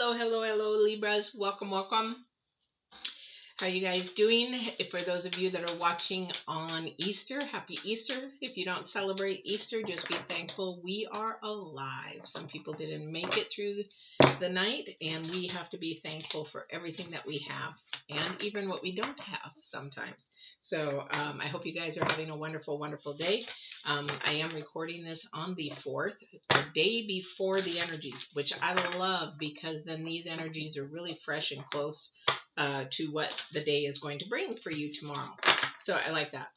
Hello, Libras. Welcome. How you guys doing? For those of you that are watching on Easter, happy Easter. If you don't celebrate Easter, just be thankful we are alive. Some people didn't make it through the night, and we have to be thankful for everything that we have and even what we don't have sometimes. So I hope you guys are having a wonderful day. I am recording this on the 4th, the day before the energies, which I love because then these energies are really fresh and close to what the day is going to bring for you tomorrow. So I like that.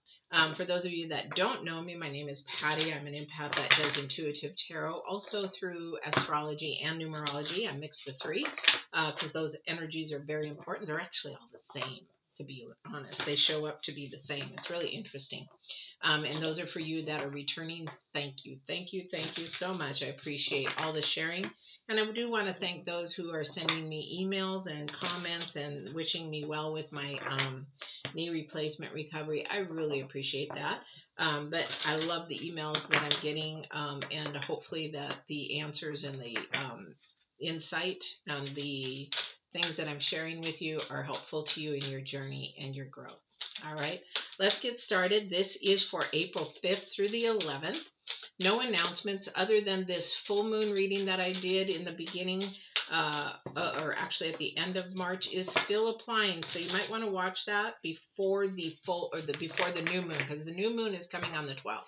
For those of you that don't know me, my name is Patty. I'm an empath that does intuitive tarot, also through astrology and numerology. I mix the three because those energies are very important. They're actually all the same, to be honest. They show up to be the same. It's really interesting. And those are for you that are returning. Thank you so much. I appreciate all the sharing. And I do want to thank those who are sending me emails and comments and wishing me well with my knee replacement recovery. I really appreciate that. But I love the emails that I'm getting, and hopefully that the answers and the insight and the things that I'm sharing with you are helpful to you in your journey and your growth. All right, let's get started. This is for April 5th through the 11th. No announcements other than this full moon reading that I did in the beginning, or actually at the end of March, is still applying. So you might want to watch that before the before the new moon, because the new moon is coming on the 12th.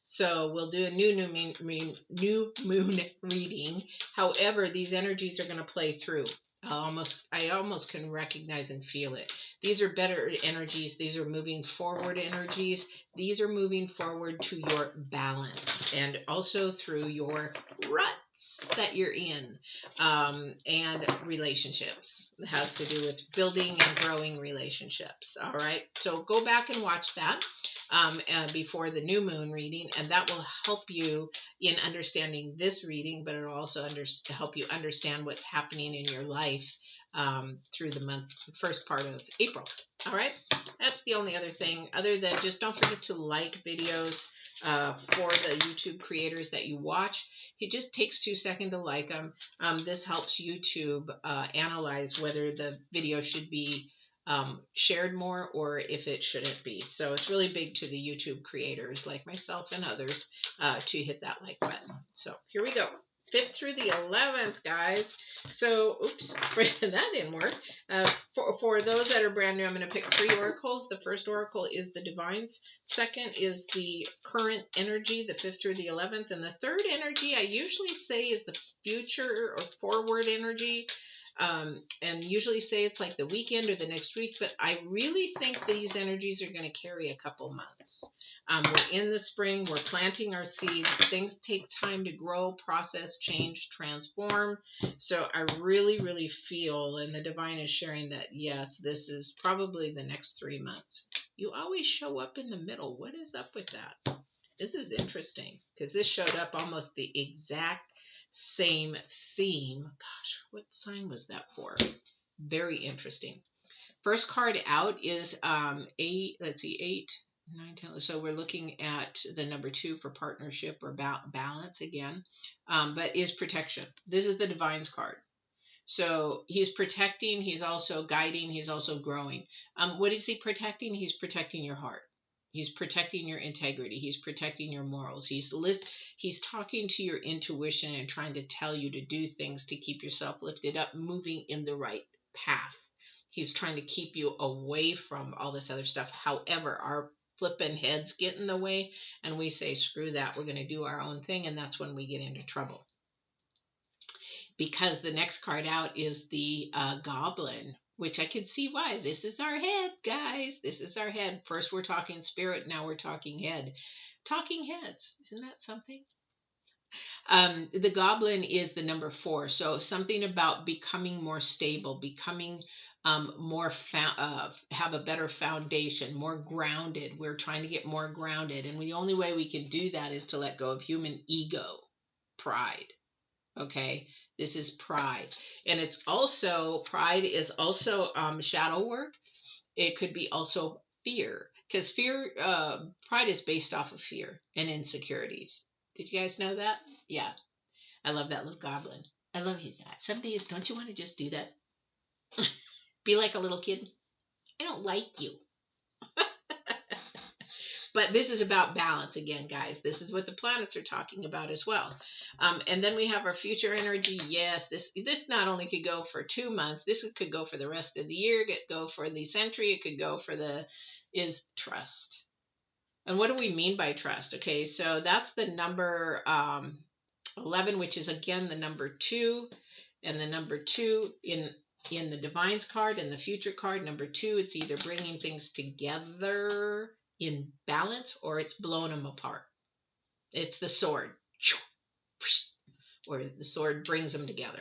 So we'll do a new moon reading. However, these energies are going to play through. I almost can recognize and feel it. These are better energies. These are moving forward energies. These are moving forward to your balance and also through your ruts that you're in, and relationships. It has to do with building and growing relationships. All right. So go back and watch that before the new moon reading, and that will help you in understanding this reading, but it'll also help you understand what's happening in your life through the first part of April. All right, that's the only other thing, other than just don't forget to like videos for the YouTube creators that you watch. It just takes 2 seconds to like them. This helps YouTube analyze whether the video should be shared more or if it shouldn't be. So it's really big to the YouTube creators like myself and others to hit that like button. So here we go. 5th through the 11th, guys. So, oops, that didn't work. For those that are brand new, I'm going to pick 3 oracles. The first oracle is the Divines. Second is the current energy, the 5th through the 11th. And the third energy, I usually say, is the future or forward energy. And usually say it's like the weekend or the next week, but I really think these energies are going to carry a couple months. We're in the spring, we're planting our seeds, things take time to grow, process, change, transform. So I really feel, and the divine is sharing that, yes, this is probably the next 3 months. You always show up in the middle. What is up with that? This is interesting because this showed up almost the exact same theme. Gosh, what sign was that for? Very interesting. First card out is 8, 9, 10. So we're looking at the number 2 for partnership or balance again, but is protection. This is the Divine's card. So he's protecting, he's also guiding, he's also growing. What is he protecting? He's protecting your heart. He's protecting your integrity. He's protecting your morals. He's talking to your intuition and trying to tell you to do things to keep yourself lifted up, moving in the right path. He's trying to keep you away from all this other stuff. However, our flipping heads get in the way and we say, screw that, we're going to do our own thing. And that's when we get into trouble. Because the next card out is the Goblin, which I can see why. This is our head, guys. This is our head. First we're talking spirit, now we're talking head. Talking heads, isn't that something? The Goblin is the number 4. So something about becoming more stable, becoming more have a better foundation, more grounded. We're trying to get more grounded. And the only way we can do that is to let go of human ego, pride. Okay, this is pride. And it's also, pride is also shadow work. It could be also fear, because pride is based off of fear and insecurities. Did you guys know that? Yeah. I love that little goblin. I love you, Zach. Some days, don't you want to just do that? Be like a little kid. I don't like you. But this is about balance again, guys. This is what the planets are talking about as well. And then we have our future energy. Yes, this not only could go for 2 months, this could go for the rest of the year, it could go for the century, it could go for is trust. And what do we mean by trust? Okay, so that's the number 11, which is again the number 2, and the number 2 in the Divine's card and the future card, number 2, it's either bringing things together in balance or it's blowing them apart. It's the sword, or the sword brings them together.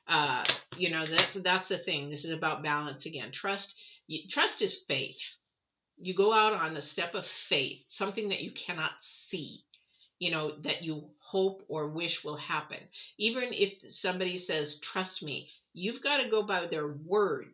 That's the thing. This is about balance again. Trust is faith. You go out on the step of faith, something that you cannot see, that you hope or wish will happen. Even if somebody says, trust me, you've got to go by their word.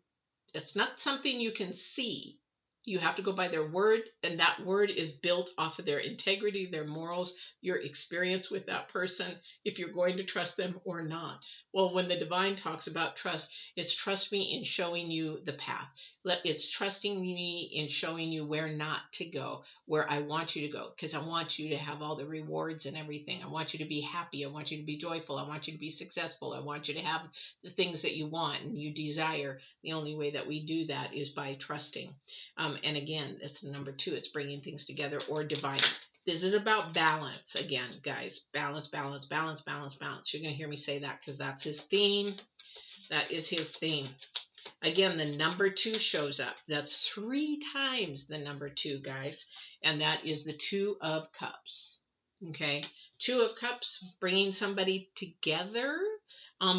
It's not something you can see. You have to go by their word, and that word is built off of their integrity, their morals, your experience with that person, if you're going to trust them or not. Well, when the Divine talks about trust, it's trust me in showing you the path. It's trusting me in showing you where not to go, where I want you to go, because I want you to have all the rewards and everything. I want you to be happy. I want you to be joyful. I want you to be successful. I want you to have the things that you want and you desire. The only way that we do that is by trusting. And again, it's the number 2. It's bringing things together or dividing. This is about balance again, guys. Balance, balance, balance, balance, balance. You're going to hear me say that because that's his theme. That is his theme. Again, the number 2 shows up. That's 3 times the number 2, guys. And that is the 2 of Cups. Okay. 2 of Cups, bringing somebody together,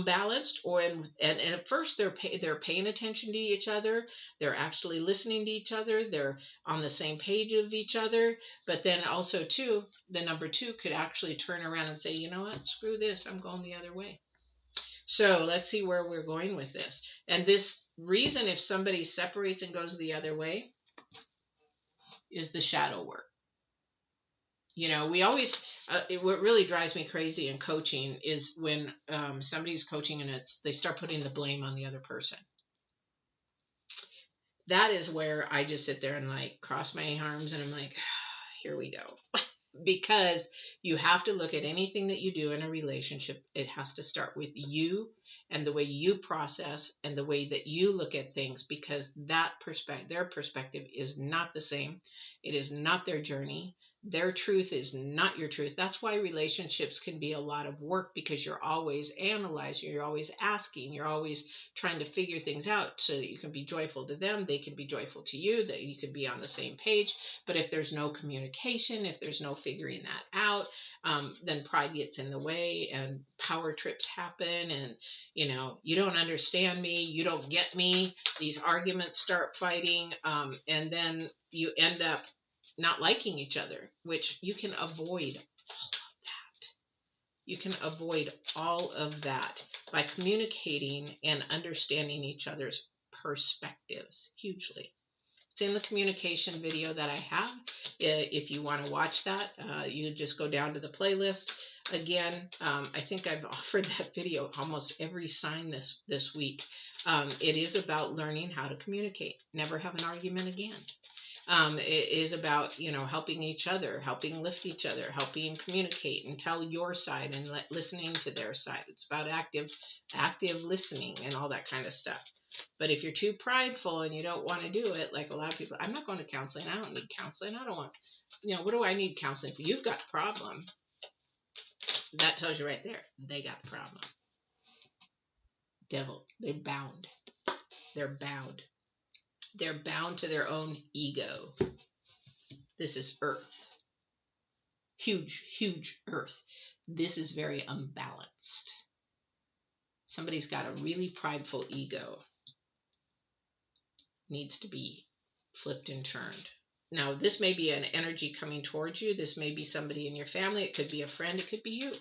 balanced, and at first they're paying attention to each other. They're actually listening to each other. They're on the same page of each other. But then also too, the number 2 could actually turn around and say, you know what, screw this, I'm going the other way. So let's see where we're going with this. And this reason, if somebody separates and goes the other way, is the shadow work. We always, what really drives me crazy in coaching is when somebody's coaching and they start putting the blame on the other person. That is where I just sit there and cross my arms and I'm like, here we go. Because you have to look at anything that you do in a relationship. It has to start with you and the way you process and the way that you look at things, because their perspective is not the same. It is not their journey. Their truth is not your truth. That's why relationships can be a lot of work, because you're always analyzing, you're always asking, you're always trying to figure things out so that you can be joyful to them, they can be joyful to you, that you can be on the same page. But if there's no communication, if there's no figuring that out, then pride gets in the way and power trips happen, and you don't understand me, you don't get me. These arguments start fighting, and then you end up not liking each other, which you can avoid all of that. You can avoid all of that by communicating and understanding each other's perspectives hugely. It's in the communication video that I have. If you want to watch that, you just go down to the playlist. Again, I think I've offered that video almost every sign this week. It is about learning how to communicate. Never have an argument again. It is about, helping each other, helping lift each other, helping communicate and tell your side and listening to their side. It's about active listening and all that kind of stuff. But if you're too prideful and you don't want to do it, like a lot of people, I'm not going to counseling. I don't need counseling. I don't want, what do I need counseling for? You've got the problem. That tells you right there. They got the problem. Devil, they're bound. They're bound. They're bound to their own ego. This is Earth. Huge, huge Earth. This is very unbalanced. Somebody's got a really prideful ego. Needs to be flipped and turned. Now, this may be an energy coming towards you. This may be somebody in your family. It could be a friend. It could be you.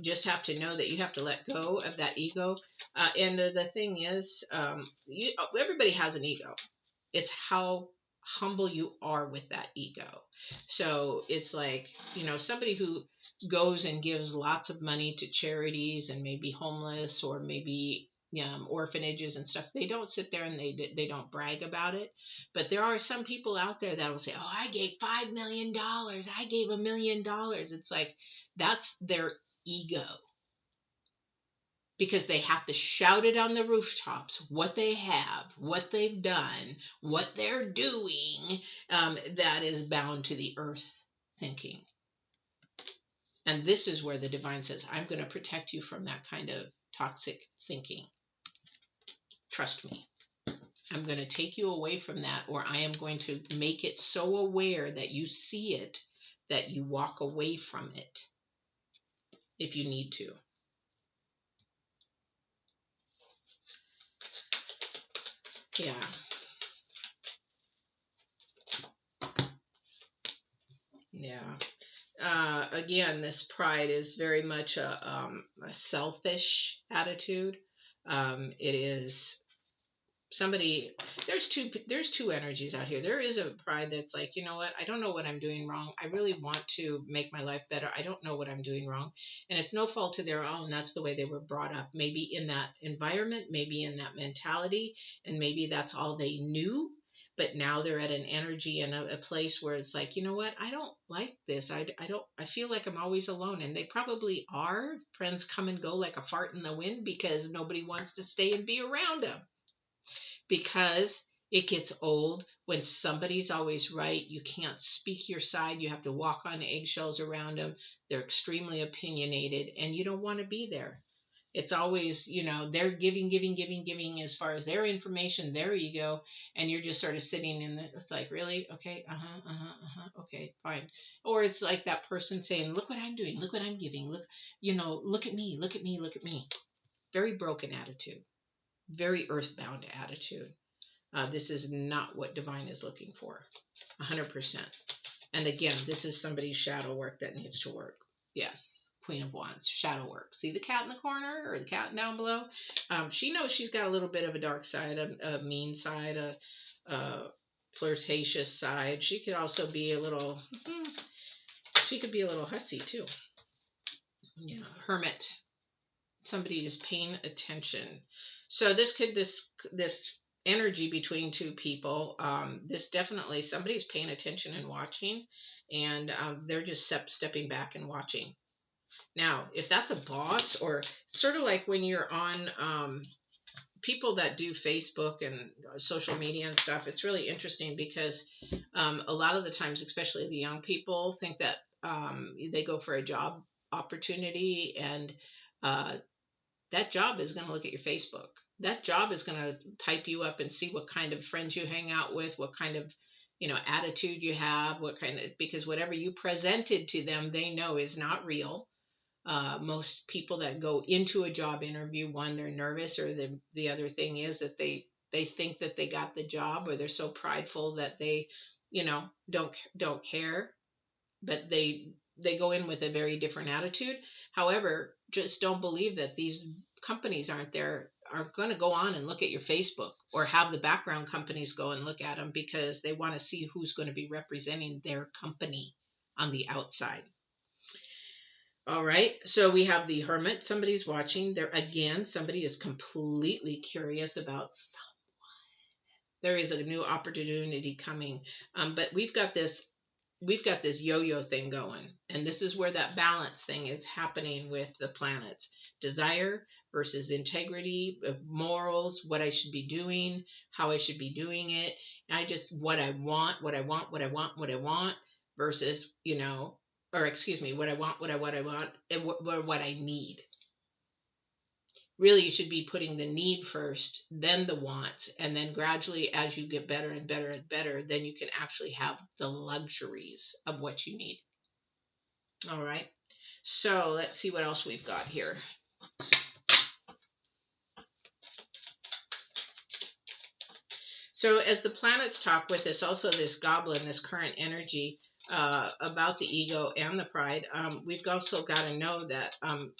Just have to know that you have to let go of that ego. And the thing is, everybody has an ego. It's how humble you are with that ego. So it's like, you know, somebody who goes and gives lots of money to charities and maybe homeless or maybe orphanages and stuff, they don't sit there and they don't brag about it. But there are some people out there that will say, oh, I gave $5 million, I gave $1 million. It's like, that's their ego, because they have to shout it on the rooftops what they have, what they've done, what they're doing, that is bound to the earth thinking. And this is where the divine says, I'm going to protect you from that kind of toxic thinking. Trust me. I'm going to take you away from that, or I am going to make it so aware that you see it, that you walk away from it if you need to. Yeah. Yeah. Again, this pride is very much a selfish attitude. It is somebody. There's two energies out here. There is a pride that's like, you know what? I don't know what I'm doing wrong. I really want to make my life better. I don't know what I'm doing wrong, and it's no fault of their own. That's the way they were brought up. Maybe in that environment, maybe in that mentality, and maybe that's all they knew. But now they're at an energy and a place where it's like, you know what? I don't like this. I feel like I'm always alone. And they probably are. Friends come and go like a fart in the wind because nobody wants to stay and be around them. Because it gets old when somebody's always right. You can't speak your side. You have to walk on eggshells around them. They're extremely opinionated and you don't want to be there. It's always, you know, they're giving as far as their information, their ego, and you're just sort of sitting in the, it's like, really? Okay, okay, fine. Or it's like that person saying, look what I'm doing, look what I'm giving, look, you know, look at me, look at me, look at me. Very broken attitude, very earthbound attitude. This is not what divine is looking for, 100%. And again, this is somebody's shadow work that needs to work. Yes. Queen of Wands, shadow work. See the cat in the corner or the cat down below? She knows she's got a little bit of a dark side, a mean side, a flirtatious side. She could also be a little, she could be a little hussy too. Yeah, hermit. Somebody is paying attention. So this energy between two people, this definitely, somebody's paying attention and watching, and they're just stepping back and watching. Now, if that's a boss, or sort of like when you're on people that do Facebook and social media and stuff, it's really interesting because a lot of the times, especially the young people, think that they go for a job opportunity, and that job is going to look at your Facebook. That job is going to type you up and see what kind of friends you hang out with, what kind of, you know, attitude you have, what kind of, because whatever you presented to them, they know is not real. Most people that go into a job interview, one, they're nervous, or the other thing is that they think that they got the job, or they're so prideful that they, you know, don't care, but they go in with a very different attitude. However, just don't believe that these companies are going to go on and look at your Facebook, or have the background companies go and look at them, because they want to see who's going to be representing their company on the outside. All right, so we have the hermit. Somebody's watching there again. Somebody is completely curious about someone. There is a new opportunity coming, but we've got this yo-yo thing going, and this is where that balance thing is happening with the planets. Desire versus integrity, morals, what I should be doing, how I should be doing it. What I want versus, you know, or excuse me, what I want, and what I need. Really, you should be putting the need first, then the wants, and then gradually, as you get better and better and better, then you can actually have the luxuries of what you need. All right. So let's see what else we've got here. So as the planets talk with us, also this goblin, this current energy, about the ego and the pride, we've also got to know that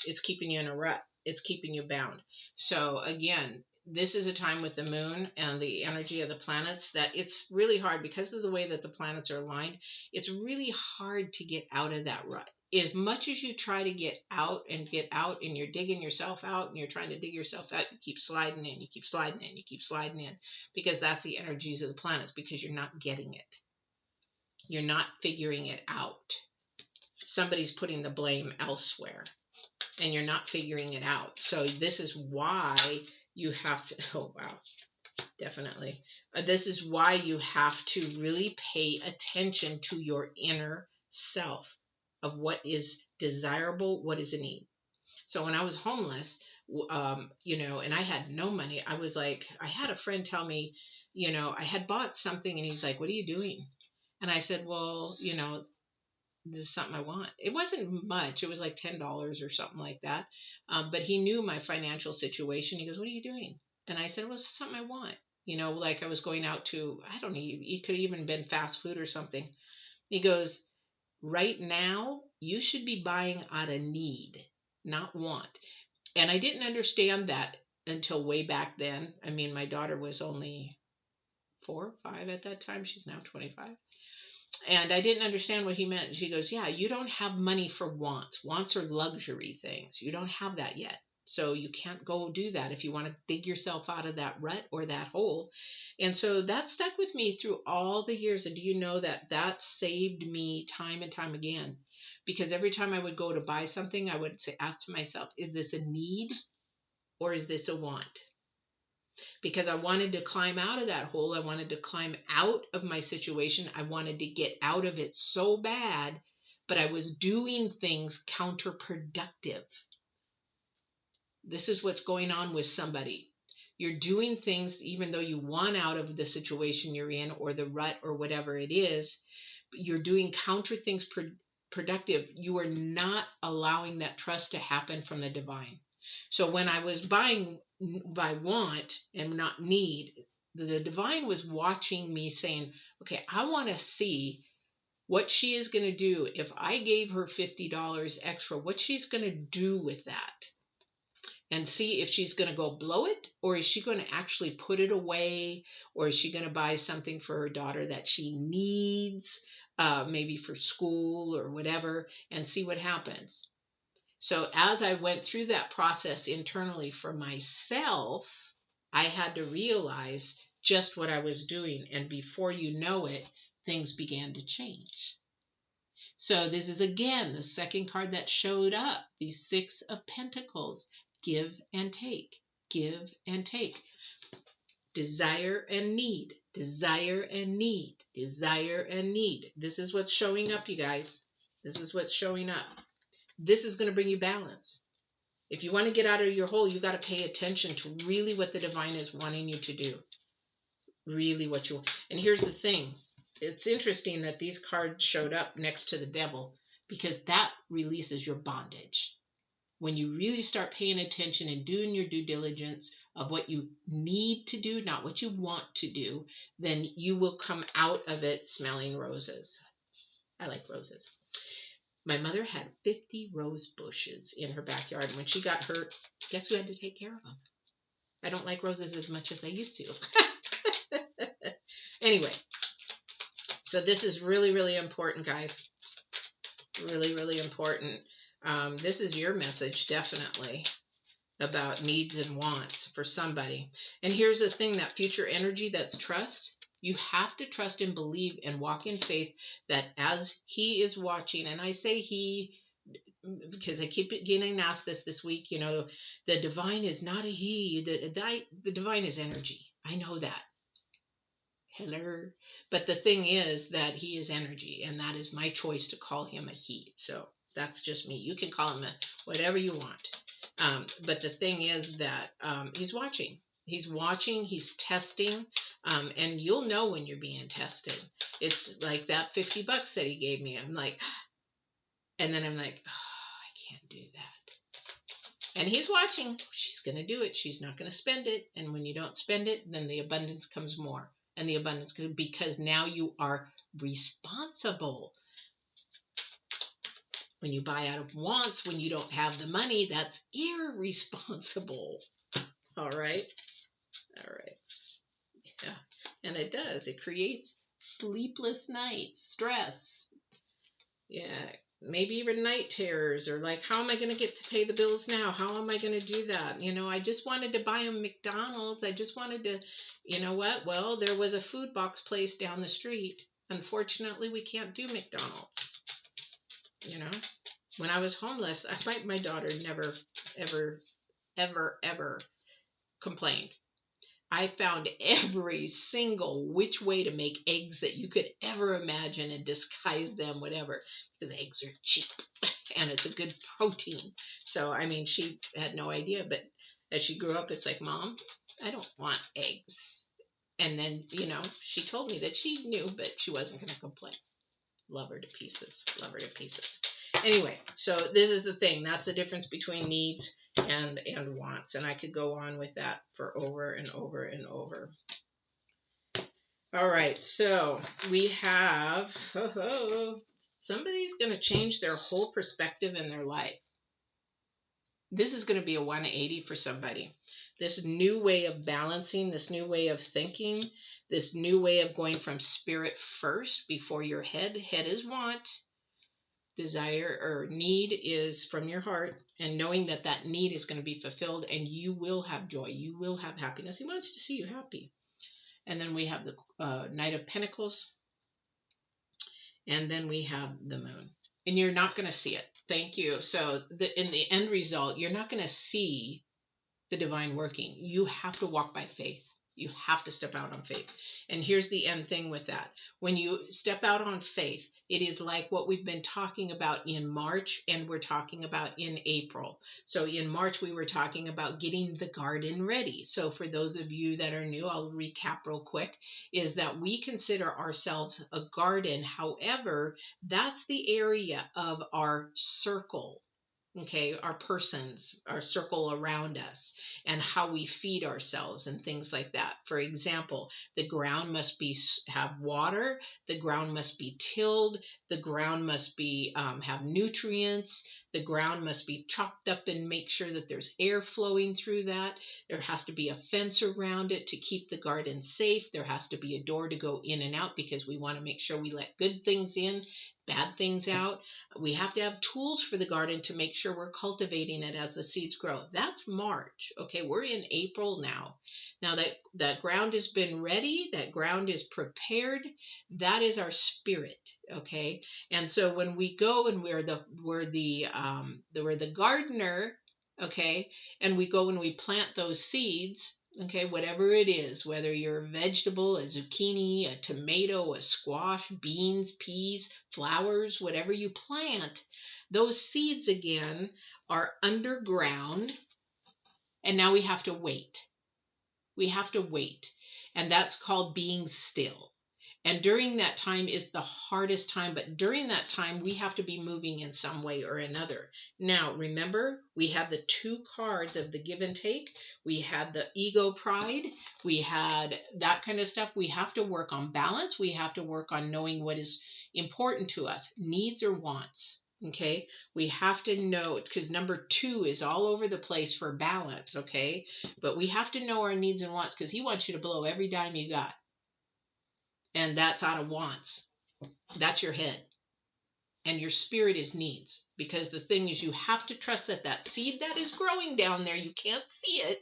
it's keeping you in a rut. It's keeping you bound. So again, this is a time with the moon and the energy of the planets that it's really hard because of the way that the planets are aligned. It's really hard to get out of that rut. As much as you try to get out and you're digging yourself out and you're trying to dig yourself out, you keep sliding in, you keep sliding in, you keep sliding in, because that's the energies of the planets, because you're not getting it. You're not figuring it out. Somebody's putting the blame elsewhere and you're not figuring it out. So this is why you have to, oh wow, definitely. This is why you have to really pay attention to your inner self of what is desirable, what is a need. So when I was homeless, and I had no money, I was like, I had a friend tell me, I had bought something and he's like, what are you doing? And I said, well, this is something I want. It wasn't much. It was like $10 or something like that. But he knew my financial situation. He goes, what are you doing? And I said, well, it's something I want. Like I was going out to, I don't know, it could have even been fast food or something. He goes, right now, you should be buying out of need, not want. And I didn't understand that until way back then. I mean, my daughter was only 4 or 5 at that time. She's now 25. And I didn't understand what he meant. She goes, yeah, you don't have money for wants. Wants are luxury things. You don't have that yet. So you can't go do that if you want to dig yourself out of that rut or that hole. And so that stuck with me through all the years. And do you know that that saved me time and time again? Because every time I would go to buy something, I would ask to myself, is this a need or is this a want? Because I wanted to climb out of that hole. I wanted to climb out of my situation. I wanted to get out of it so bad, but I was doing things counterproductive. This is what's going on with somebody. You're doing things even though you want out of the situation you're in or the rut or whatever it is, but you're doing counter things productive. You are not allowing that trust to happen from the divine. So when I was buying by want and not need, the divine was watching me saying, okay, I want to see what she is going to do. If I gave her $50 extra, what she's going to do with that, and see if she's going to go blow it, or is she going to actually put it away, or is she going to buy something for her daughter that she needs, maybe for school or whatever, and see what happens. So as I went through that process internally for myself, I had to realize just what I was doing. And before you know it, things began to change. So this is again the second card that showed up, the 6 of Pentacles. Give and take, give and take. Desire and need, desire and need, desire and need. This is what's showing up, you guys. This is what's showing up. This is going to bring you balance. If you want to get out of your hole, you got to pay attention to really what the divine is wanting you to do. Really what you want. And here's the thing. It's interesting that these cards showed up next to the devil, because that releases your bondage. When you really start paying attention and doing your due diligence of what you need to do, not what you want to do, then you will come out of it smelling roses. I like roses. My mother had 50 rose bushes in her backyard. And when she got hurt, guess who had to take care of them? I don't like roses as much as I used to. Anyway, so this is really, really important, guys. Really, really important. This is your message, definitely, about needs and wants for somebody. And here's the thing, that future energy, that's trust. You have to trust and believe and walk in faith that as he is watching, and I say he because I keep getting asked this week, the divine is not a he. The divine is energy. I know that. Hello. But the thing is that he is energy, and that is my choice to call him a he. So that's just me. You can call him whatever you want. But the thing is that he's watching. He's watching. He's testing. And you'll know when you're being tested. It's like that $50 that he gave me. I'm like, and then I'm like, oh, I can't do that. And he's watching. She's going to do it. She's not going to spend it. And when you don't spend it, then the abundance comes more. And the abundance comes because now you are responsible. When you buy out of wants, when you don't have the money, that's irresponsible. All right. All right. Yeah. And it does. It creates sleepless nights, stress. Yeah. Maybe even night terrors, or like, how am I going to get to pay the bills now? How am I going to do that? You know, I just wanted to buy them McDonald's. I just wanted to, you know what? Well, there was a food box place down the street. Unfortunately, we can't do McDonald's. You know, when I was homeless, my daughter never, ever, ever complained. I found every single which way to make eggs that you could ever imagine and disguise them, whatever, because eggs are cheap and it's a good protein. So, I mean, she had no idea, but as she grew up, it's like, Mom, I don't want eggs. And then, you know, she told me that she knew, but she wasn't going to complain. Love her to pieces. Love her to pieces. Anyway, so this is the thing. That's the difference between needs and wants. And I could go on with that for over and over and over. All right, so we have, somebody's going to change their whole perspective in their life. This is going to be a 180 for somebody. This new way of balancing, this new way of thinking, this new way of going from spirit first before your head. Head is want. Desire or need is from your heart, and knowing that that need is going to be fulfilled and you will have joy, you will have happiness. He wants to see you happy. And then we have the Knight of Pentacles, and then we have the Moon, and you're not going to see it. Thank you. So in the end result, you're not going to see the divine working. You have to walk by faith. You have to step out on faith. And here's the end thing with that. When you step out on faith, it is like what we've been talking about in March and we're talking about in April. So in March, we were talking about getting the garden ready. So for those of you that are new, I'll recap real quick, is that we consider ourselves a garden. However, that's the area of our circle. Okay, our persons, our circle around us, and how we feed ourselves and things like that. For example, the ground must have water, the ground must be tilled, the ground must be have nutrients, the ground must be chopped up and make sure that there's air flowing through that. There has to be a fence around it to keep the garden safe. There has to be a door to go in and out because we want to make sure we let good things in, bad things out. We have to have tools for the garden to make sure we're cultivating it as the seeds grow. That's March. Okay, we're in April now. Now that ground has been ready, that ground is prepared. That is our spirit. Okay, and so when we go and we're the gardener. Okay, and we go and we plant those seeds. Okay, whatever it is, whether you're a vegetable, a zucchini, a tomato, a squash, beans, peas, flowers, whatever you plant, those seeds again are underground, and now we have to wait. We have to wait, and that's called being still. And during that time is the hardest time, but during that time, we have to be moving in some way or another. Now, remember, we have the two cards of the give and take. We had the ego pride. We had that kind of stuff. We have to work on balance. We have to work on knowing what is important to us, needs or wants. Okay, we have to know, because number 2 is all over the place for balance. Okay, but we have to know our needs and wants, because he wants you to blow every dime you got. And that's out of wants. That's your head. And your spirit is needs. Because the thing is, you have to trust that that seed that is growing down there, you can't see it,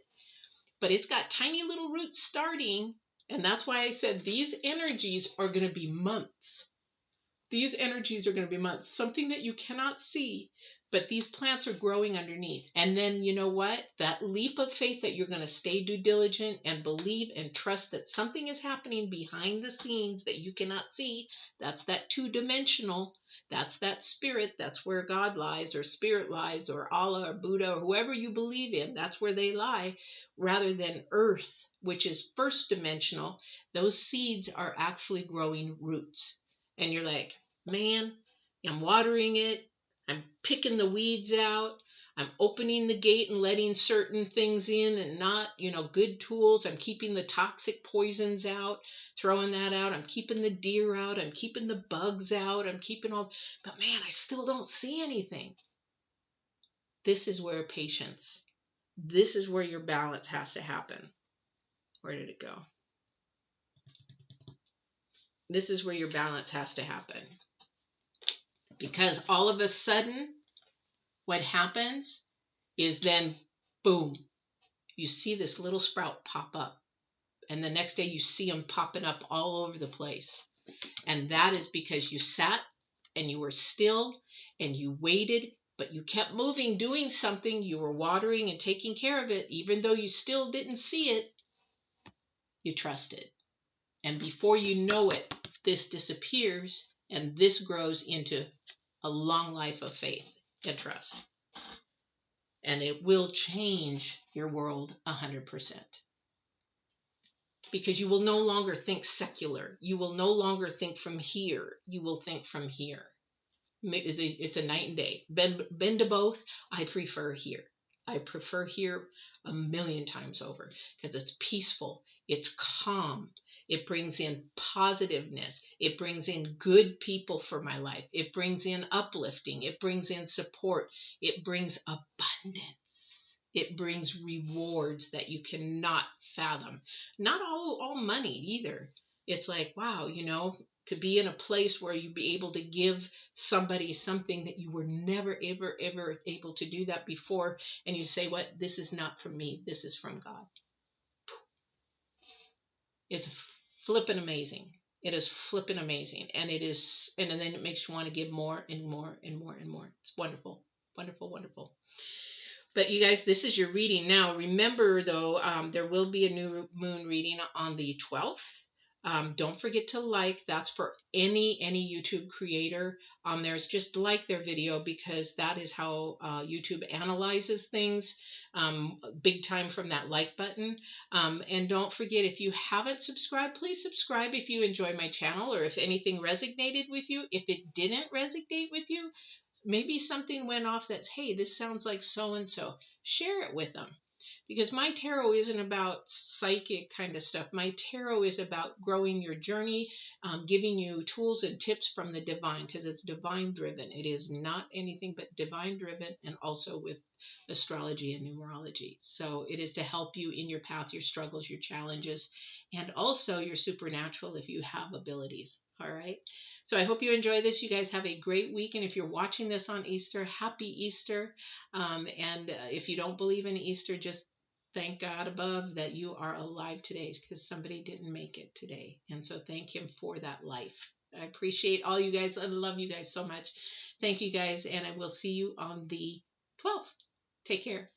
but it's got tiny little roots starting. And that's why I said these energies are going to be months. These energies are going to be months. Something that you cannot see, but these plants are growing underneath. And then, you know what? That leap of faith that you're going to stay due diligent and believe and trust that something is happening behind the scenes that you cannot see. That's that 2-dimensional. That's that spirit. That's where God lies, or spirit lies, or Allah or Buddha or whoever you believe in. That's where they lie, rather than earth, which is first dimensional. Those seeds are actually growing roots. And you're like, man, I'm watering it. I'm picking the weeds out. I'm opening the gate and letting certain things in, and not, good tools. I'm keeping the toxic poisons out, throwing that out. I'm keeping the deer out. I'm keeping the bugs out. I'm keeping all, but man, I still don't see anything. This is where patience, this is where your balance has to happen. Where did it go? This is where your balance has to happen. Because all of a sudden, what happens is then, boom, you see this little sprout pop up. And the next day you see them popping up all over the place. And that is because you sat and you were still and you waited, but you kept moving, doing something. You were watering and taking care of it. Even though you still didn't see it, you trusted. And before you know it, this disappears and this grows into a long life of faith and trust. And it will change your world 100%. Because you will no longer think secular. You will no longer think from here. You will think from here. It's a night and day. Been to both. I prefer here. I prefer here a million times over because it's peaceful. It's calm. It brings in positiveness. It brings in good people for my life. It brings in uplifting. It brings in support. It brings abundance. It brings rewards that you cannot fathom. Not all money either. It's like, wow, you know, to be in a place where you be able to give somebody something that you were never, ever, ever able to do that before. And you say, what? This is not from me. This is from God. It's flippin' amazing. It is flippin' amazing. And it is, and then it makes you want to give more and more and more and more. It's wonderful, wonderful, wonderful. But you guys, this is your reading now. Remember, though, there will be a new moon reading on the 12th. Don't forget to like. That's for any YouTube creator. There's just like their video because that is how YouTube analyzes things big time from that like button. And don't forget, if you haven't subscribed, please subscribe if you enjoy my channel or if anything resonated with you. If it didn't resonate with you, maybe something went off that, hey, this sounds like so-and-so. Share it with them. Because my tarot isn't about psychic kind of stuff. My tarot is about growing your journey, giving you tools and tips from the divine, because it's divine driven. It is not anything but divine driven, and also with astrology and numerology. So it is to help you in your path, your struggles, your challenges, and also your supernatural if you have abilities. All right. So I hope you enjoy this. You guys have a great week. And if you're watching this on Easter, happy Easter. And if you don't believe in Easter, just thank God above that you are alive today because somebody didn't make it today. And so thank him for that life. I appreciate all you guys. I love you guys so much. Thank you guys. And I will see you on the 12th. Take care.